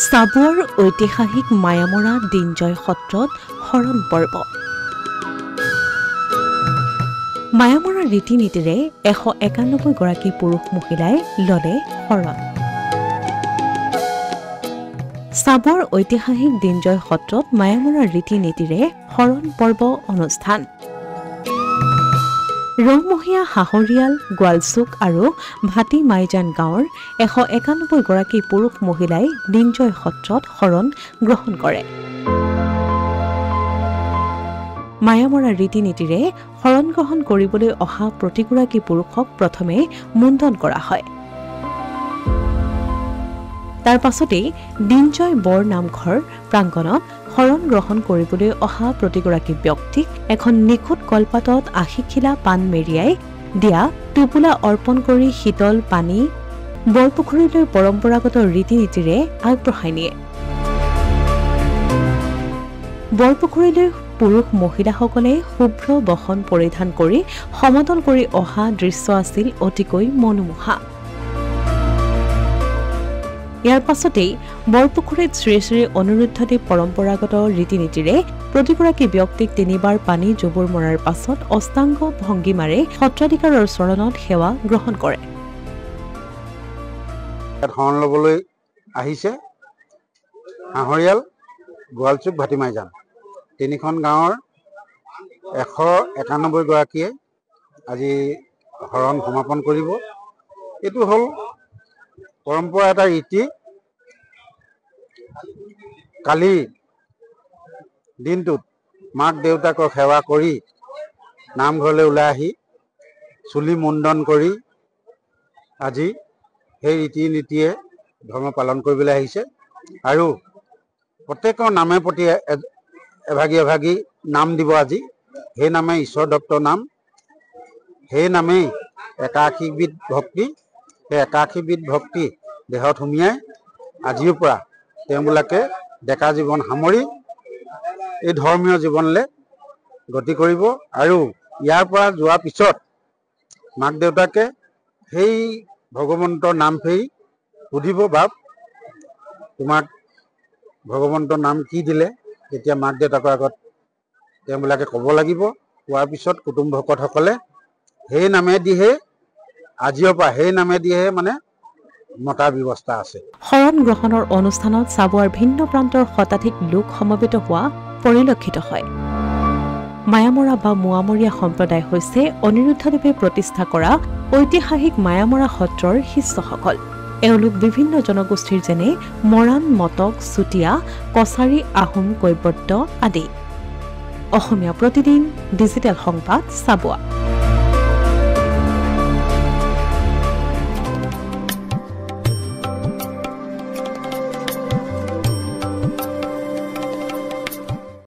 চাবুৱাৰ ঐতিহাসিক মায়ামৰা দিনজয় সত্ৰত শৰণ পৰ্ব। মায়ামৰা ৰীতি নীতিৰে 191 গৰাকী পুৰুষ মহিলাই ললে শৰণ। চাবুৱাৰ ঐতিহাসিক দিনজয় সত্ৰত মায়ামৰা ৰীতি নীতিৰে শৰণ পৰ্ব অনুষ্ঠান। ৰৌমহীয়া হাহৰিয়াল গোৱালচুক আৰু ভাটি মাইজান গাঁৱৰ 191 গৰাকী পুৰুষ মহিলাই দিনজয় সত্ৰত শৰণ গ্ৰহণ কৰে। মায়ামৰা ৰীতি নীতিৰে শৰণ গ্ৰহণ কৰিবলৈ অহা প্ৰতিগৰাকী পুৰুষক প্ৰথমে মুণ্ডন কৰা হয়। তাৰ পাছতেই দিনজয় বৰ নামঘৰ প্ৰাংগণত শৰণ গ্ৰহণ কৰিবলৈ অহা প্ৰতিগৰাকী ব্যক্তিক এখন নিখুঁত কলপাতত আশীখিলা পাণ মেৰিয়াই দিয়া টোপোলা অৰ্পণ কৰি শীতল পানী বৰপুখুৰীলৈ পৰম্পৰাগত ৰীতি নীতিৰে আগবঢ়াই নিয়ে। বৰপুখুৰীলৈ পুৰুষ মহিলাসকলে শুভ্ৰ বসন পৰিধান কৰি সমতল কৰি অহা দৃশ্য আছিল অতিকৈ মনোমোহা। ইয়াৰ পাছতেই বৰপুখুৰীত শ্ৰী শ্ৰী অনিৰুদ্ধদেৱ পৰম্পৰাগত ৰীতি নীতিৰে প্ৰতিগৰাকী ব্যক্তিক তিনিবাৰ পানী জুবুৰ মৰাৰ পাছত অষ্টাংগ ভংগীমাৰে সত্ৰাধিকাৰৰ চৰণত সেৱা গ্ৰহণ কৰে। শৰণ ল'বলৈ আহিছে হাহৰিয়াল গোৱালচুক ভাটি মাইজান তিনিখন গাঁৱৰ 191 গৰাকীয়ে আজি শৰণ সমাপন কৰিব। এইটো হ'ল পৰম্পৰা এটা ৰীতি। কালি দিনটোত মাক দেউতাকক সেৱা কৰি নামঘৰলৈ ওলাই আহি চুলি মুণ্ডন কৰি আজি সেই ৰীতি নীতিয়ে ধৰ্ম পালন কৰিবলৈ আহিছে আৰু প্ৰত্যেকৰ নামে প্ৰতি এভাগী এভাগী নাম দিব। আজি সেই নামে ঈশ্বৰ দত্ত নাম, সেই নামেই 81 বিধ ভক্তি। সেই 81 বিধ ভক্তি দেহত সুমিয়াই আজিৰ পৰা তেওঁবিলাকে ডেকা জীৱন সামৰি এই ধৰ্মীয় জীৱনলৈ গতি কৰিব আৰু ইয়াৰ পৰা যোৱাৰ পিছত মাক দেউতাকে সেই ভগৱন্তৰ নাম ফেৰি সুধিব, বাপ তোমাক ভগৱন্তৰ নাম কি দিলে? তেতিয়া মাক দেউতাকৰ আগত তেওঁবিলাকে ক'ব লাগিব। কোৱাৰ পিছত কুটুম ভকতসকলে সেই নামেদিহে আজিৰ পৰা সেই নামেদিহে মানে মতাৰ ব্যৱস্থা আছে। শৰণ গ্ৰহণৰ অনুষ্ঠানত চাবুৱাৰ ভিন্ন প্ৰান্তৰ শতাধিক লোক সমবেত হোৱা পৰিলক্ষিত হয়। মায়ামৰা বা মোৱামৰীয়া সম্প্ৰদায় হৈছে অনিৰুদ্ধদেৱে প্ৰতিষ্ঠা কৰা ঐতিহাসিক মায়ামৰা সত্ৰৰ শিষ্যসকল। এওঁলোক বিভিন্ন জনগোষ্ঠীৰ যেনে মৰাণ, মটক, চুতীয়া, কছাৰী, আহোম, কৈবৰ্ত আদি। অসমীয়া প্ৰতিদিন ডিজিটেল সংবাদ চাবুৱা।